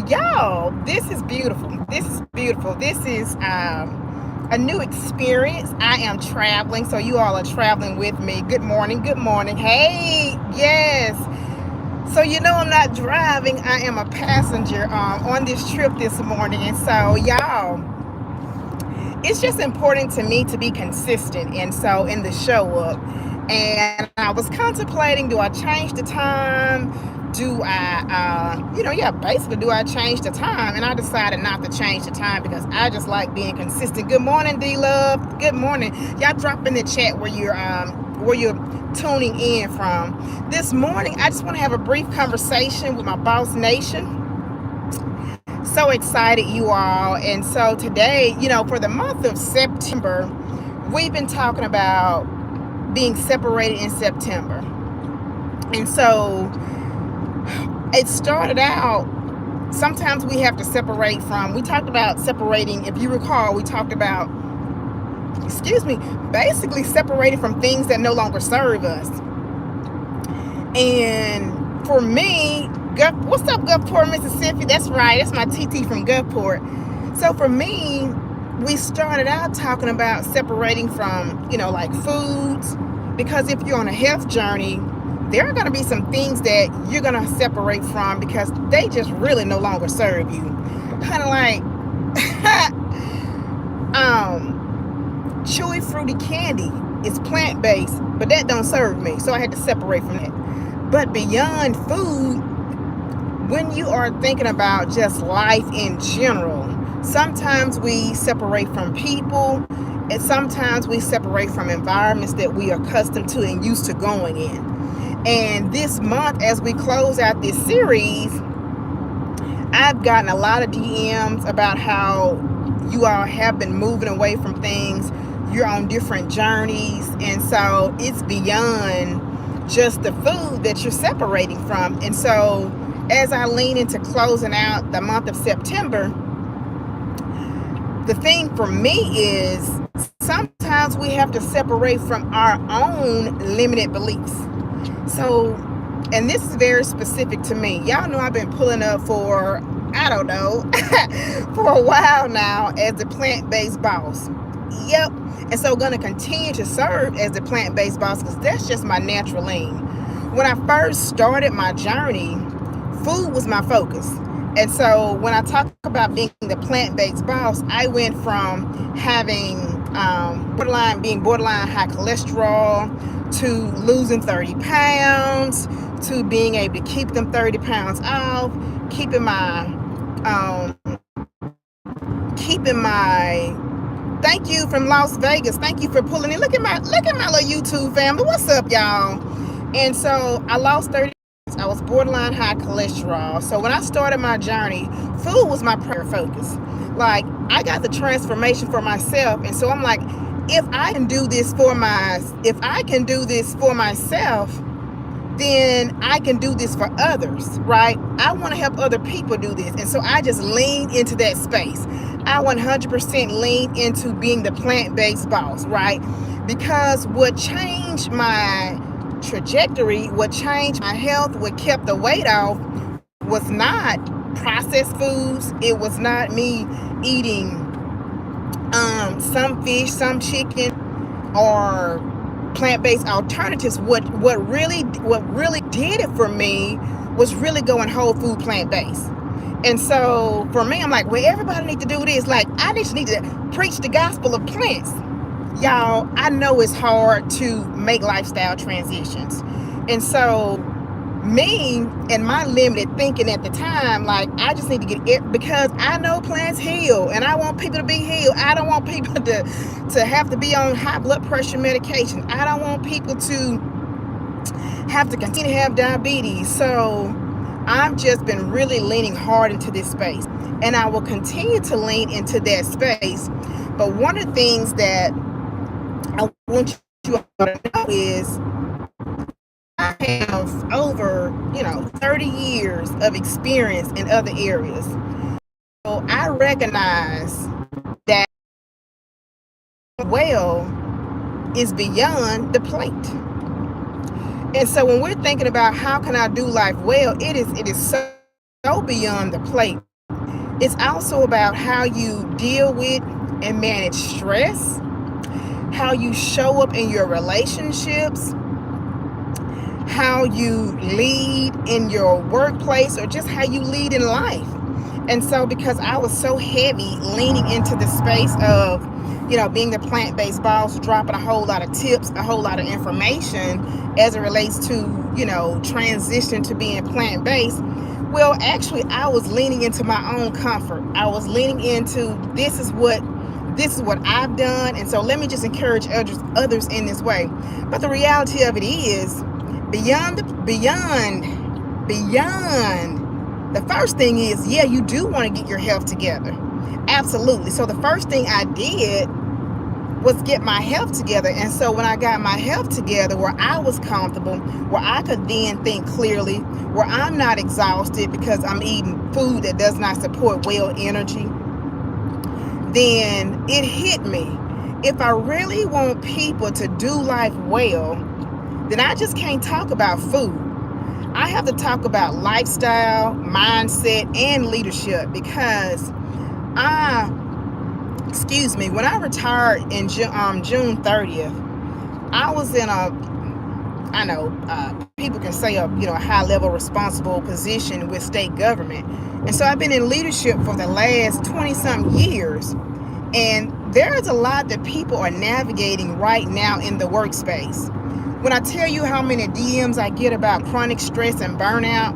Y'all, this is beautiful. This is beautiful. This is a new experience. I am traveling, so you all are traveling with me. Good morning. Good morning. Hey, yes. So I'm not driving. I am a passenger on this trip this morning, and so y'all, it's just important to me to be consistent, and so in the show up. And I was contemplating: do I change the time? Do I, basically, do I change the time? And I decided not to change the time because I just like being consistent. Good morning, D Love. Good morning. Y'all drop in the chat where you're tuning in from. This morning, I just want to have a brief conversation with my boss nation. So excited, you all. And so today, for the month of September, we've been talking about being separated in September. And so it started out, sometimes we have to separate from, we talked about separating, if you recall, we talked about, basically separating from things that no longer serve us. And for me, what's up, Gulfport, Mississippi? That's right, that's my TT from Gulfport. So for me, we started out talking about separating from, like foods, because if you're on a health journey, there are going to be some things that you're going to separate from because they just really no longer serve you. Kind of like chewy fruity candy is plant-based, but that don't serve me, so I had to separate from that. But beyond food, when you are thinking about just life in general, sometimes we separate from people, and sometimes we separate from environments that we are accustomed to and used to going in. And this month, as we close out this series, I've gotten a lot of DMs about how you all have been moving away from things. You're on different journeys. And so it's beyond just the food that you're separating from. And so as I lean into closing out the month of September, the thing for me is sometimes we have to separate from our own limited beliefs. So, and this is very specific to me. Y'all know I've been pulling up for, I don't know, for a while now as the plant-based boss. Yep. And so going to continue to serve as the plant-based boss because that's just my natural lean. When I first started my journey, food was my focus. And so when I talk about being the plant-based boss, I went from having being borderline high cholesterol to losing 30 pounds to being able to keep them 30 pounds off, keeping my thank you from Las Vegas. Thank you for pulling in. Look at my little YouTube family. What's up, y'all? And so I lost 30. I was borderline high cholesterol. So when I started my journey, food was my prayer focus. Like, I got the transformation for myself. And so I'm like, if I can do this for myself, then I can do this for others, right? I want to help other people do this. And so I just leaned into that space. I 100% leaned into being the plant-based boss, right? Because what changed my trajectory, what changed my health, what kept the weight off was not processed foods. It was not me eating some fish, some chicken, or plant-based alternatives. What really did it for me was really going whole food plant-based. And so for me, I'm like, well, everybody need to do this. Like, I just need to preach the gospel of plants. Y'all, I know it's hard to make lifestyle transitions. And so me and my limited thinking at the time, like, I just need to get it because I know plants heal and I want people to be healed. I don't want people to have to be on high blood pressure medication. I don't want people to have to continue to have diabetes. So I've just been really leaning hard into this space, and I will continue to lean into that space. But one of the things that I want you all to know is I have over 30 years of experience in other areas. So I recognize that well is beyond the plate. And so when we're thinking about how can I do life well, it is so beyond the plate. It's also about how you deal with and manage stress, how you show up in your relationships, how you lead in your workplace, or just how you lead in life. And so, because I was so heavy leaning into the space of, being the plant-based boss, dropping a whole lot of tips, a whole lot of information as it relates to, transition to being plant-based. Well, actually, I was leaning into my own comfort. I was leaning into this is what I've done, and so let me just encourage others in this way. But the reality of it is, beyond the first thing is, yeah, you do want to get your health together. Absolutely. So the first thing I did was get my health together. And so when I got my health together, where I was comfortable, where I could then think clearly, where I'm not exhausted because I'm eating food that does not support well energy, then it hit me. If I really want people to do life well, then I just can't talk about food. I have to talk about lifestyle, mindset, and leadership, because when I retired in June 30th, I was in I know people can say a high level responsible position with state government. And so I've been in leadership for the last 20 some years. And there's a lot that people are navigating right now in the workspace. When I tell you how many DMs I get about chronic stress and burnout,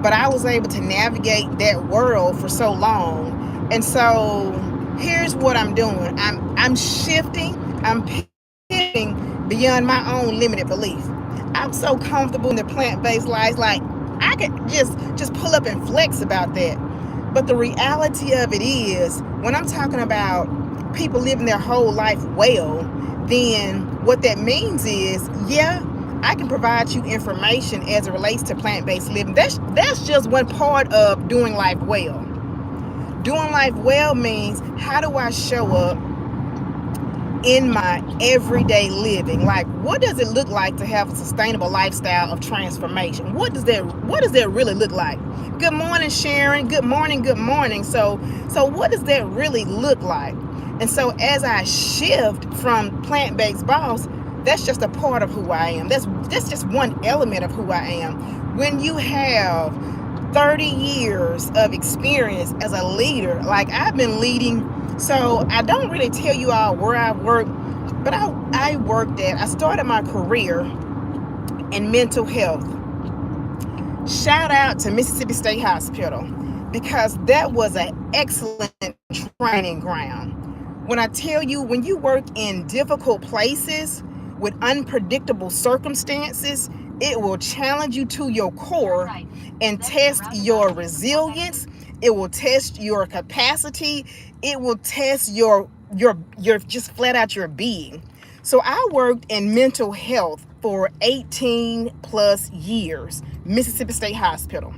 but I was able to navigate that world for so long. And so here's what I'm doing. I'm shifting, I'm pivoting beyond my own limited belief. I'm so comfortable in the plant-based life, like I could just pull up and flex about that. But the reality of it is, when I'm talking about people living their whole life well, then what that means is, yeah, I can provide you information as it relates to plant-based living. That's just one part of doing life well. Doing life well means, how do I show up in my everyday living? Like, what does it look like to have a sustainable lifestyle of transformation? What does that really look like? Good morning, Sharon. Good morning, good morning. So what does that really look like? And so as I shift from plant-based boss, that's just a part of who I am. That's just one element of who I am. When you have 30 years of experience as a leader, like I've been leading, so I don't really tell you all where I work, but I started my career in mental health. Shout out to Mississippi State Hospital, because that was an excellent training ground. When I tell you, when you work in difficult places with unpredictable circumstances, it will challenge you to your core and test your resilience. It will test your capacity. It will test your just flat out your being. So I worked in mental health for 18 plus years, Mississippi State Hospital.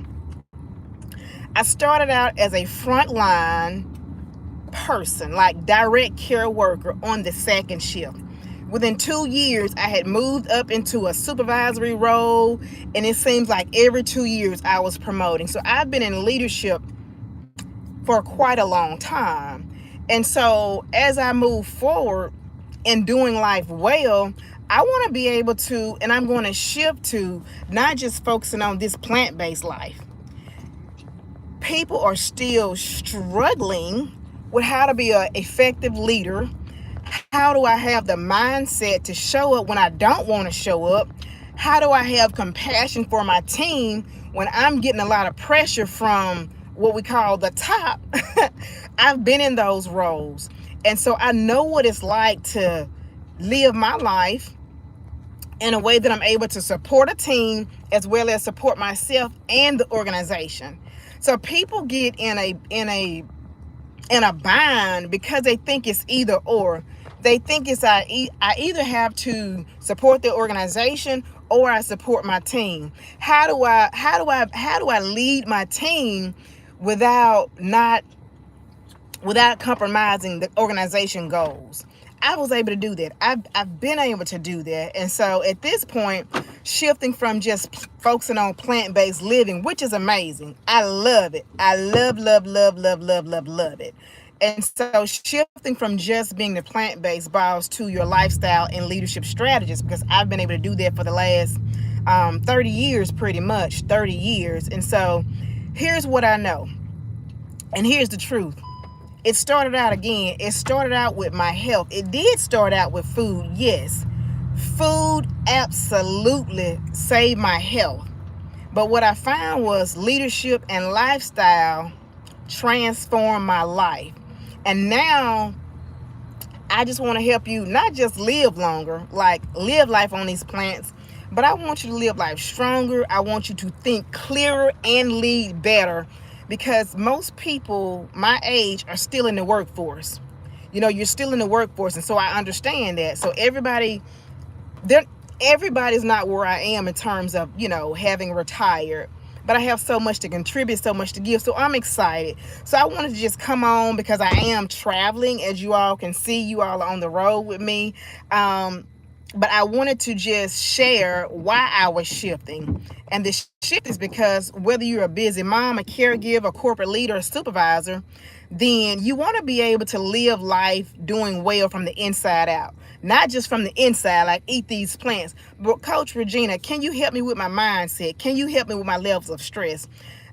I started out as a frontline person, like direct care worker on the second shift. Within 2 years, I had moved up into a supervisory role, and it seems like every 2 years I was promoting. So I've been in leadership for quite a long time. And so as I move forward in doing life well, I want to be able to, and I'm going to shift to not just focusing on this plant-based life. People are still struggling with how to be an effective leader. How do I have the mindset to show up when I don't want to show up? How do I have compassion for my team when I'm getting a lot of pressure from what we call the top? I've been in those roles. And so I know what it's like to live my life in a way that I'm able to support a team as well as support myself and the organization. So people get in a bind because they think it's either or. They think it's I either have to support the organization or I support my team. How do I lead my team without compromising the organization goals? I was able to do that. I've been able to do that. And so at this point, shifting from just focusing on plant-based living, which is amazing. I love it. I love it. And so shifting from just being the plant-based boss to your lifestyle and leadership strategist, because I've been able to do that for the last 30 years, pretty much 30 years. And so here's what I know. And here's the truth. It started out with my health. It did start out with food, yes. Food absolutely saved my health. But what I found was leadership and lifestyle transformed my life. And now I just want to help you not just live longer, like live life on these plants, but I want you to live life stronger. I want you to think clearer and lead better, because most people my age are still in the workforce. You're still in the workforce, and so I understand that. So they're everybody's not where I am in terms of, having retired. But I have so much to contribute, so much to give. So I'm excited. So I wanted to just come on because I am traveling. As you all can see, you all are on the road with me. But I wanted to just share why I was shifting. And the shift is because whether you're a busy mom, a caregiver, a corporate leader, a supervisor, then you want to be able to live life doing well from the inside out. Not just from the inside, like eat these plants. But Coach Regina, can you help me with my mindset? Can you help me with my levels of stress?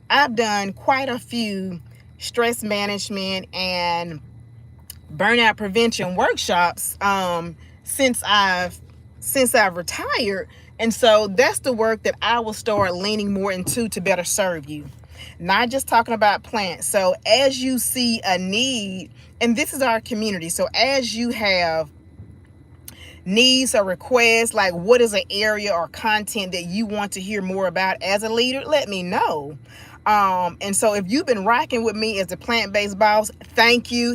I've done quite a few stress management and burnout prevention workshops since I've retired. And so that's the work that I will start leaning more into to better serve you. Not just talking about plants. So as you see a need, and this is our community, so as you have needs or requests, like what is an area or content that you want to hear more about as a leader, let me know. And so if you've been rocking with me as a plant-based boss, thank you.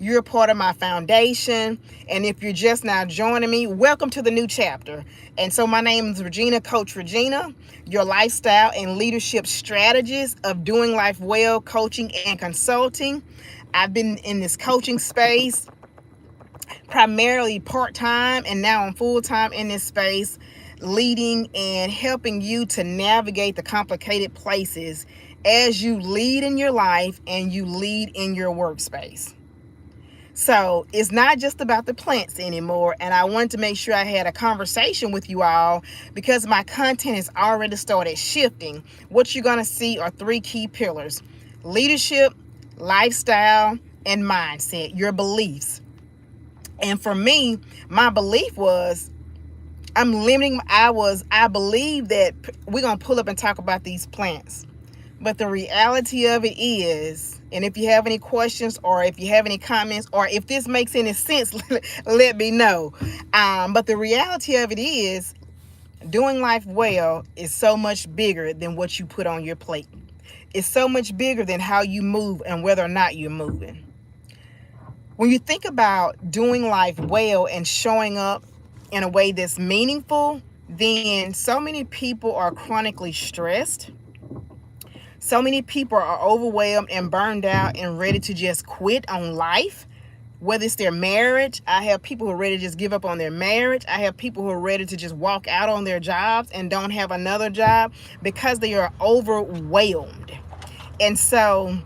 You're a part of my foundation. And if you're just now joining me, welcome to the new chapter. And so my name is Regina, Coach Regina, your lifestyle and leadership strategist of doing life well, coaching and consulting. I've been in this coaching space primarily part-time, and now I'm full-time in this space, leading and helping you to navigate the complicated places as you lead in your life and you lead in your workspace. So it's not just about the plants anymore, and I wanted to make sure I had a conversation with you all because my content has already started shifting. What you're going to see are 3 key pillars: leadership, lifestyle, and mindset, your beliefs. And for me, my belief was I believe that we're going to pull up and talk about these plants. But the reality of it is, and if you have any questions or if you have any comments or if this makes any sense, let me know. But the reality of it is, doing life well is so much bigger than what you put on your plate. It's so much bigger than how you move and whether or not you're moving. When you think about doing life well and showing up in a way that's meaningful, then so many people are chronically stressed. So many people are overwhelmed and burned out and ready to just quit on life. Whether it's their marriage, I have people who are ready to just give up on their marriage. I have people who are ready to just walk out on their jobs and don't have another job because they are overwhelmed. And so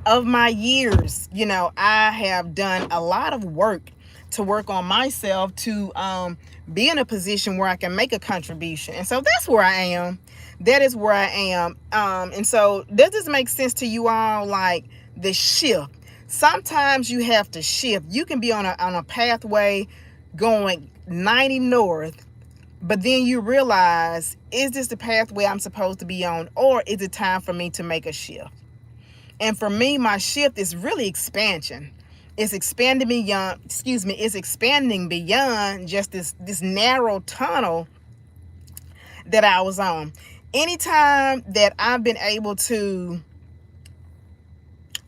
of my years, I have done a lot of work to work on myself to be in a position where I can make a contribution. And so that's where I am. That is where I am. And so does this make sense to you all? Like the shift. Sometimes you have to shift. You can be on a pathway going 90 north, but then you realize, is this the pathway I'm supposed to be on, or is it time for me to make a shift? And for me, my shift is really expansion. It's expanding beyond just this narrow tunnel that I was on. Anytime that I've been able to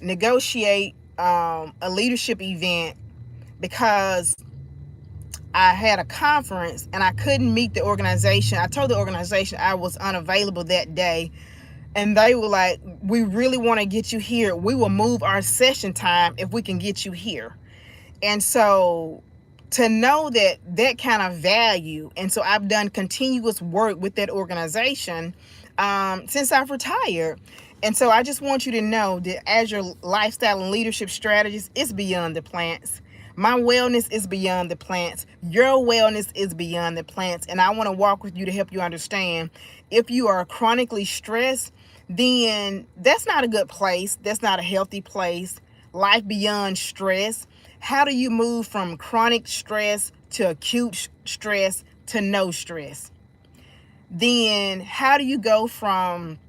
negotiate a leadership event because I had a conference and I couldn't meet the organization, I told the organization I was unavailable that day. And they were like, we really want to get you here. We will move our session time if we can get you here. And so to know that that kind of value, and so I've done continuous work with that organization since I've retired. And so I just want you to know that as your lifestyle and leadership strategist, it's beyond the plants. My wellness is beyond the plants. Your wellness is beyond the plants. And I want to walk with you to help you understand, if you are chronically stressed, then that's not a good place. That's not a healthy place. Life beyond stress. How do you move from chronic stress to acute stress to no stress? Then how do you go from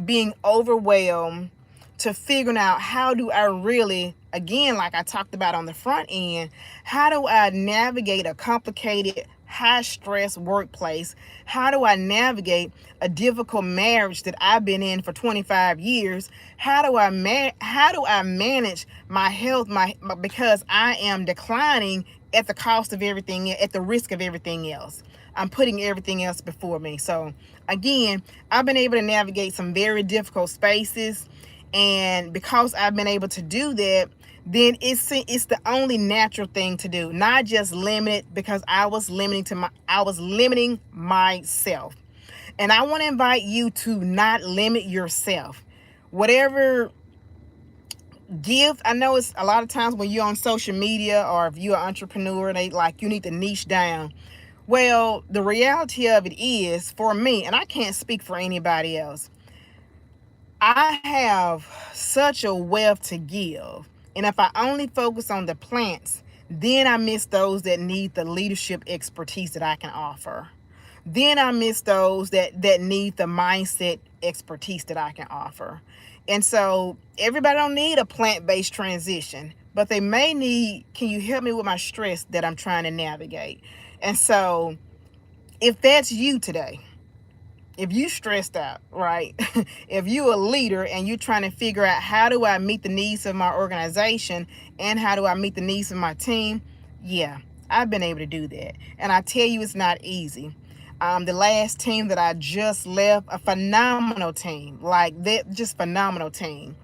being overwhelmed to figuring out, how do I really, again, like I talked about on the front end, how do I navigate a complicated, high stress workplace? How do I navigate a difficult marriage that I've been in for 25 years? How do I manage my health, because I am declining at the cost of everything, at the risk of everything else. I'm putting everything else before me. So again, I've been able to navigate some very difficult spaces, and because I've been able to do that, then it's the only natural thing to do. Not just limit it, because I was limiting myself. And I want to invite you to not limit yourself. Whatever gift, I know it's a lot of times when you're on social media, or if you're an entrepreneur, they like, you need to niche down. Well, the reality of it is, for me, and I can't speak for anybody else, I have such a wealth to give. And if I only focus on the plants, then I miss those that need the leadership expertise that I can offer. Then I miss those that need the mindset expertise that I can offer. And so everybody don't need a plant-based transition, but they may need, can you help me with my stress that I'm trying to navigate? And so if that's you today, if you stressed out, right? If you a leader and you're trying to figure out, how do I meet the needs of my organization and how do I meet the needs of my team? Yeah, I've been able to do that. And I tell you, it's not easy. The last team that I just left, a phenomenal team, like that, just phenomenal team.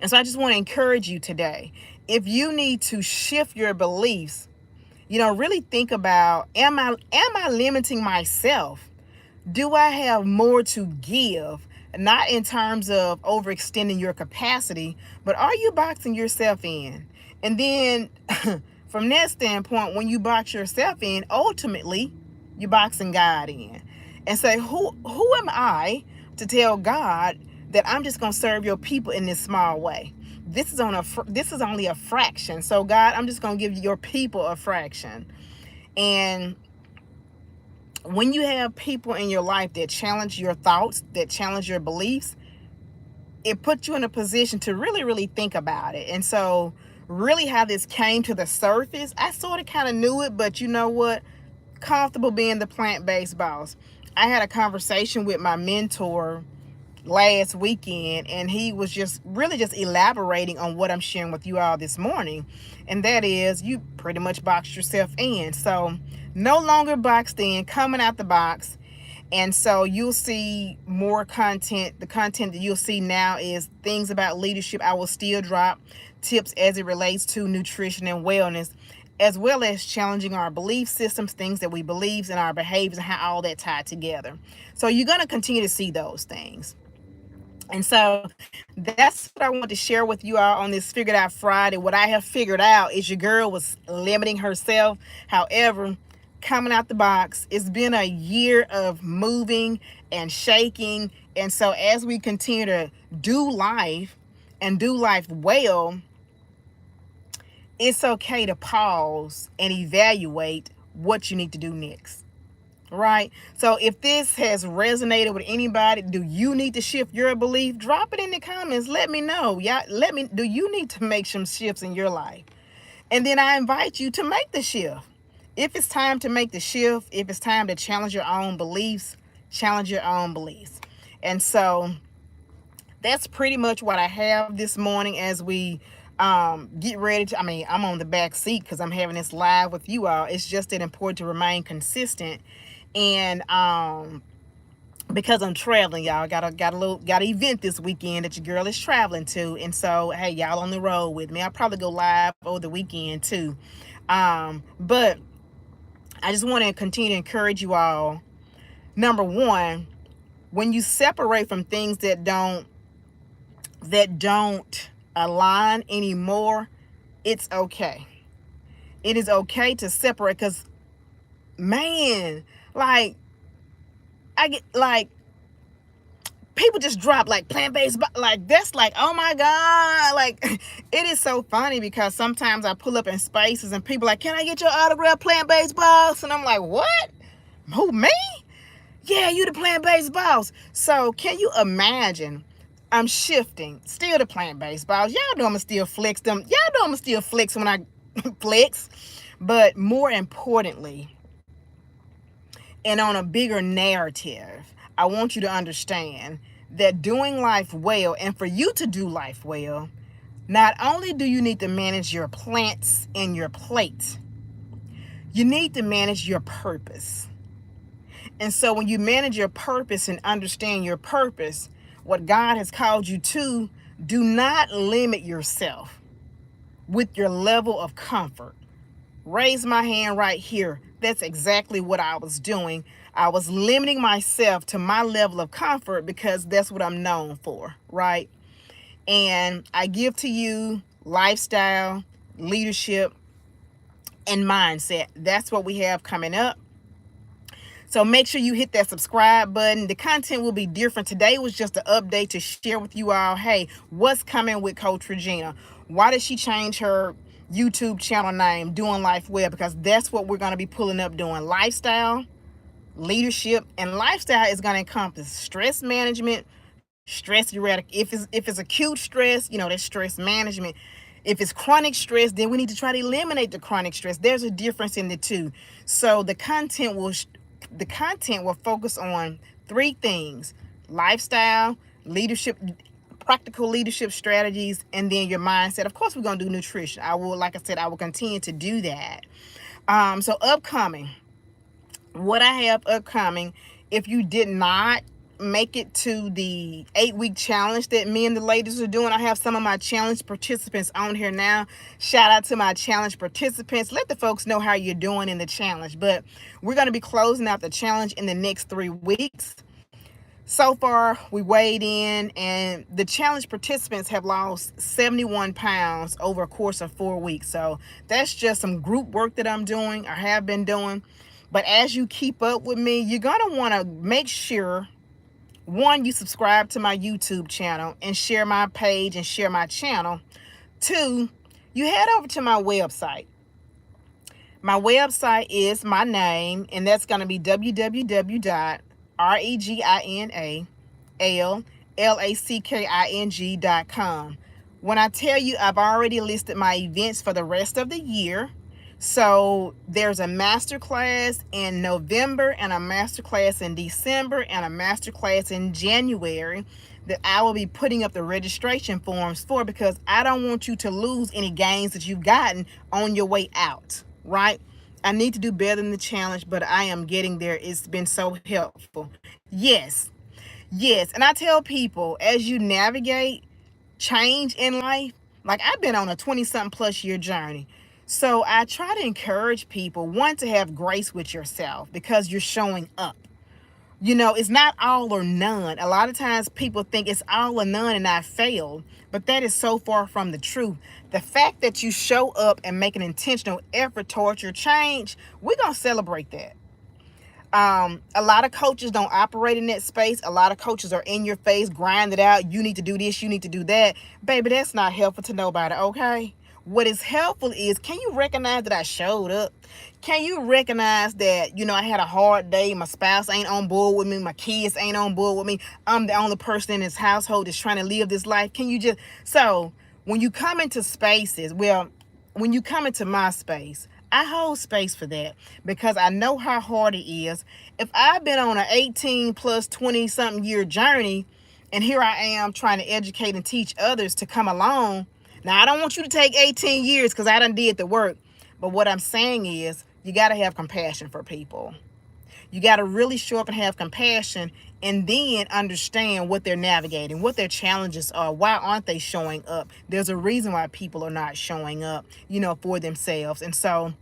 And so I just want to encourage you today, if you need to shift your beliefs, really think about, am I limiting myself? Do I have more to give? Not in terms of overextending your capacity, but are you boxing yourself in? And then from that standpoint, when you box yourself in, ultimately you're boxing God in. And say, who am I to tell God that I'm just going to serve your people in this small way? This is only a fraction. So God, I'm just going to give your people a fraction. And when you have people in your life that challenge your thoughts, that challenge your beliefs, it puts you in a position to really, really think about it. And so really how this came to the surface, I sort of kind of knew it, but you know what? Comfortable being the plant-based boss. I had a conversation with my mentor last weekend, and he was just elaborating on what I'm sharing with you all this morning. And that is, you pretty much boxed yourself in. So no longer boxed in, coming out the box. And so you'll see more content. The content that you'll see now is things about leadership. I will still drop tips as it relates to nutrition and wellness, as well as challenging our belief systems, things that we believe, and our behaviors, and how all that tied together. So you're going to continue to see those things. And so that's what I want to share with you all on this Figured Out Friday. What I have figured out is, your girl was limiting herself. However, coming out the box, it's been a year of moving and shaking. And so as we continue to do life and do life well, it's okay to pause and evaluate what you need to do next. Right? So if this has resonated with anybody, do you need to shift your belief? Drop it in the comments. Let me know. Yeah, do you need to make some shifts in your life? And then I invite you to make the shift. If it's time to make the shift, if it's time to challenge your own beliefs, challenge your own beliefs. And so that's pretty much what I have this morning as we get ready to, I'm on the back seat because I'm having this live with you all. It's just that important to remain consistent. And because I'm traveling, y'all. Got an event this weekend that your girl is traveling to, and so hey, y'all on the road with me. I'll probably go live over the weekend too. But I just want to continue to encourage you all. Number one, when you separate from things that don't align anymore, it's okay. It is okay to separate, because man, like I get like people just drop like plant-based, like that's like, oh my god, like it is so funny, because sometimes I pull up in spaces and people like, can I get your autograph, plant-based boss? And I'm like, what? Who, me? Yeah, you the plant-based boss. So can you imagine? I'm shifting, still the plant-based boss. Y'all know I'ma still flex them. Y'all know I'ma still flex when I flex. But more importantly, and on a bigger narrative, I want you to understand that doing life well, and for you to do life well, not only do you need to manage your plants and your plate, you need to manage your purpose. And so when you manage your purpose and understand your purpose, what God has called you to, do not limit yourself with your level of comfort. Raise my hand right here. That's exactly what I was doing. I was limiting myself to my level of comfort because that's what I'm known for, right? And I give to you lifestyle, leadership, and mindset. That's what we have coming up. So make sure you hit that subscribe button. The content will be different. Today was just an update to share with you all, hey, what's coming with Coach Regina? Why did she change her YouTube channel name, Doing Life Well? Because that's what we're going to be pulling up doing. Lifestyle, leadership, and lifestyle is going to encompass stress management, stress erratic. If it's acute stress, that's stress management. If it's chronic stress, then we need to try to eliminate the chronic stress. There's a difference in the two. So the content will focus on three things: lifestyle, leadership, practical leadership strategies, and then your mindset. Of course, we're going to do nutrition. Like I said, I will continue to do that. So upcoming, what I have upcoming, if you did not make it to the 8-week challenge that me and the ladies are doing, I have some of my challenge participants on here now. Shout out to my challenge participants. Let the folks know how you're doing in the challenge. But we're going to be closing out the challenge in the next 3 weeks. So far, we weighed in, and the challenge participants have lost 71 pounds over a course of 4 weeks. So that's just some group work that I'm doing or have been doing. But as you keep up with me, you're going to want to make sure, one, you subscribe to my YouTube channel and share my page and share my channel. Two, you head over to my website. My website is my name, and that's going to be www.reginalackking.com. When I tell you, I've already listed my events for the rest of the year. So there's a masterclass in November, and a masterclass in December, and a masterclass in January that I will be putting up the registration forms for, because I don't want you to lose any gains that you've gotten on your way out, right? I need to do better than the challenge, but I am getting there. It's been so helpful. Yes, yes. And I tell people, as you navigate change in life, like I've been on a 20-something plus year journey. So I try to encourage people, one, to have grace with yourself because you're showing up. It's not all or none. A lot of times people think it's all or none and I failed, but that is so far from the truth. The fact that you show up and make an intentional effort towards your change, we're going to celebrate that. A lot of coaches don't operate in that space. A lot of coaches are in your face, grind it out. You need to do this, you need to do that. Baby, that's not helpful to nobody, okay? What is helpful is, can you recognize that I showed up? Can you recognize that, I had a hard day, my spouse ain't on board with me, my kids ain't on board with me, I'm the only person in this household that's trying to live this life? So when you come into spaces, when you come into my space, I hold space for that because I know how hard it is. If I've been on an 18 plus 20 something year journey, and here I am trying to educate and teach others to come along. Now, I don't want you to take 18 years because I done did the work. But what I'm saying is, you got to have compassion for people. You got to really show up and have compassion and then understand what they're navigating, what their challenges are, why aren't they showing up. There's a reason why people are not showing up, for themselves. And so,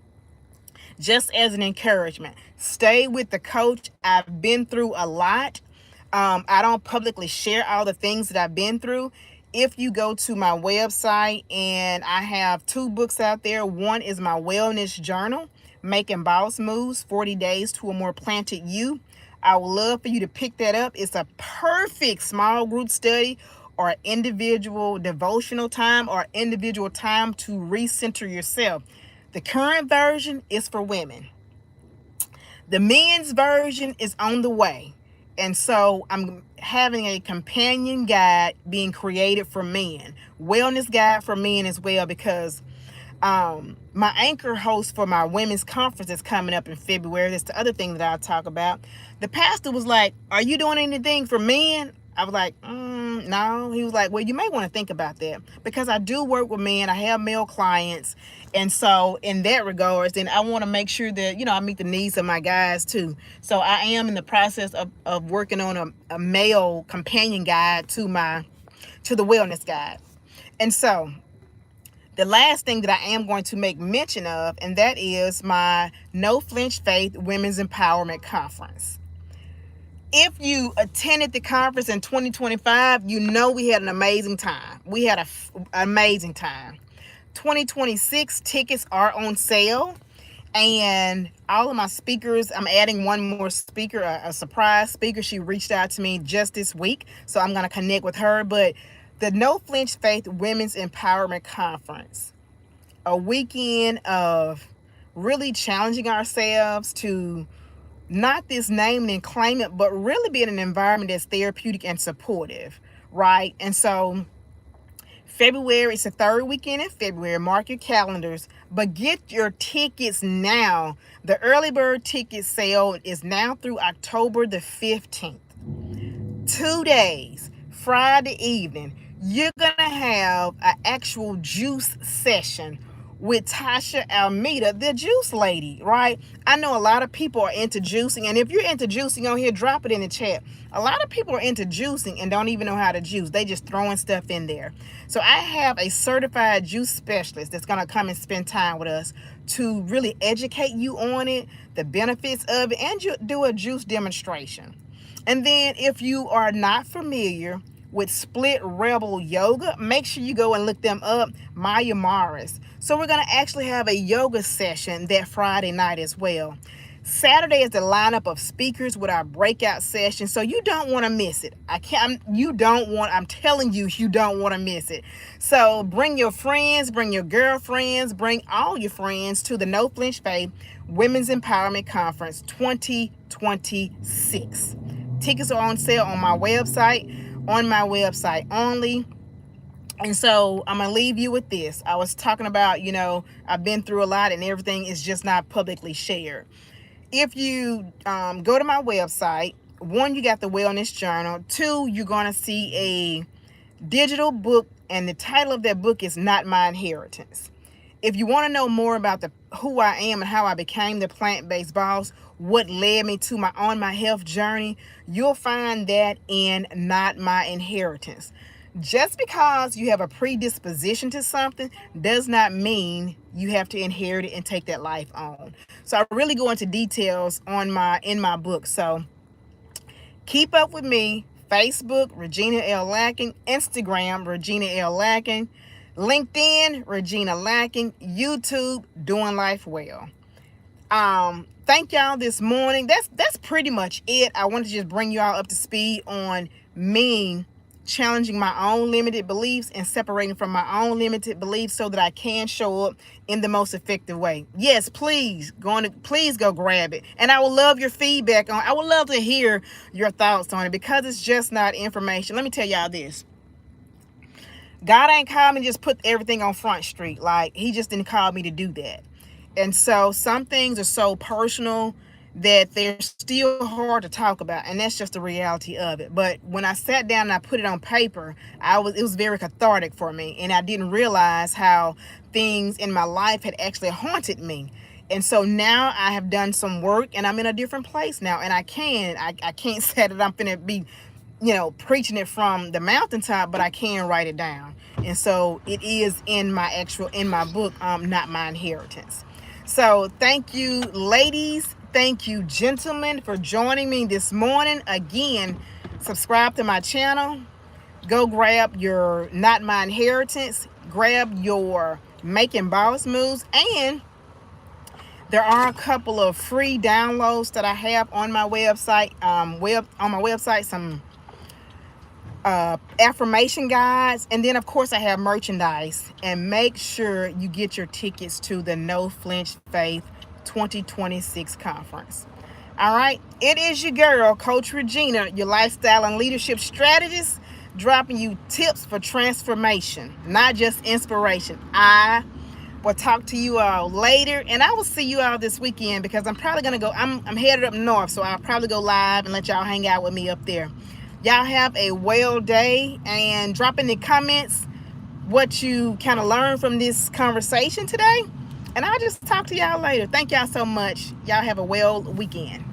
just as an encouragement, stay with the coach. I've been through a lot. I don't publicly share all the things that I've been through. If you go to my website, and I have two books out there. One is my wellness journal, Making Boss Moves, 40 Days to a More Planted You. I would love for you to pick that up. It's a perfect small group study or individual devotional time or individual time to recenter yourself. The current version is for women. The men's version is on the way. And so I'm having a companion guide being created for men, wellness guide for men as well, because my anchor host for my women's conference is coming up in February. That's the other thing that I'll talk about. The pastor was like, "Are you doing anything for men?" I was like, no. He was like, "Well, you may want to think about that, because I do work with men. I have male clients. And so in that regards, then I want to make sure that, I meet the needs of my guys too." So I am in the process of working on a male companion guide to the wellness guide. And so the last thing that I am going to make mention of, and that is my No Flinch Faith Women's Empowerment Conference. If you attended the conference in 2025, we had an amazing time. We had an amazing time. 2026 tickets are on sale, and all of my speakers, I'm adding one more speaker, a surprise speaker. She reached out to me just this week, so I'm going to connect with her. But the No Flinch Faith Women's Empowerment Conference, a weekend of really challenging ourselves to not this name and claim it, but really be in an environment that's therapeutic and supportive, right? And so February, it's the third weekend in February. Mark your calendars, but get your tickets now. The early bird ticket sale is now through October the 15th. 2 days, Friday evening, you're going to have an actual juice session with Tasha Almeida, the juice lady, right? I know a lot of people are into juicing, and if you're into juicing on here, drop it in the chat. A lot of people are into juicing and don't even know how to juice. They just throwing stuff in there. So I have a certified juice specialist that's going to come and spend time with us to really educate you on it, the benefits of it, and you do a juice demonstration. And then if you are not familiar with Split Rebel Yoga, make sure you go and look them up, Maya Morris. So we're going to actually have a yoga session that Friday night as well. Saturday is the lineup of speakers with our breakout session, so you don't want to miss it. I'm telling you, you don't want to miss it. So bring your friends, bring your girlfriends, bring all your friends to the No Flinch Faith Women's Empowerment Conference 2026. Tickets are on sale on my website only. And so I'm going to leave you with this. I was talking about, I've been through a lot and everything is just not publicly shared. If you go to my website, one, you got the wellness journal. Two, you're going to see a digital book, and the title of that book is Not My Inheritance. If you want to know more about who I am and how I became the plant-based boss, what led me to my health journey, you'll find that in Not My Inheritance. Just because you have a predisposition to something does not mean you have to inherit it and take that life on. So I really go into details in my book. So keep up with me. Facebook, Regina L. Lacking. Instagram, Regina L. Lacking. LinkedIn, Regina Lacking. YouTube, Doing Life Well. Thank y'all this morning. That's pretty much it. I wanted to just bring you all up to speed on me challenging my own limited beliefs and separating from my own limited beliefs so that I can show up in the most effective way. Yes, please go grab it. And I would love your feedback I would love to hear your thoughts on it, because it's just not information. Let me tell y'all this. God ain't called me to just put everything on Front Street. Like, he just didn't call me to do that. And so some things are so personal that they're still hard to talk about, and that's just the reality of it. But when I sat down and I put it on paper, it was very cathartic for me, and I didn't realize how things in my life had actually haunted me. And so now I have done some work and I'm in a different place now. And I can't say that I'm gonna be, preaching it from the mountaintop, but I can write it down. And so it is in my book, Not My Inheritance. So thank you, ladies. Thank you, gentlemen, for joining me this morning. Again, subscribe to my channel. Go grab your Not My Inheritance. Grab your Making Boss Moves. And there are a couple of free downloads that I have on my website. Some affirmation guides, and then of course I have merchandise. And make sure you get your tickets to the No Flinch Faith 2026 conference. All right, it is your girl, Coach Regina, your lifestyle and leadership strategist, dropping you tips for transformation, not just inspiration. I will talk to you all later, and I will see you all this weekend because I'm probably gonna go. I'm headed up north, so I'll probably go live and let y'all hang out with me up there. Y'all have a well day, and drop in the comments what you kind of learned from this conversation today. And I'll just talk to y'all later. Thank y'all so much. Y'all have a well weekend.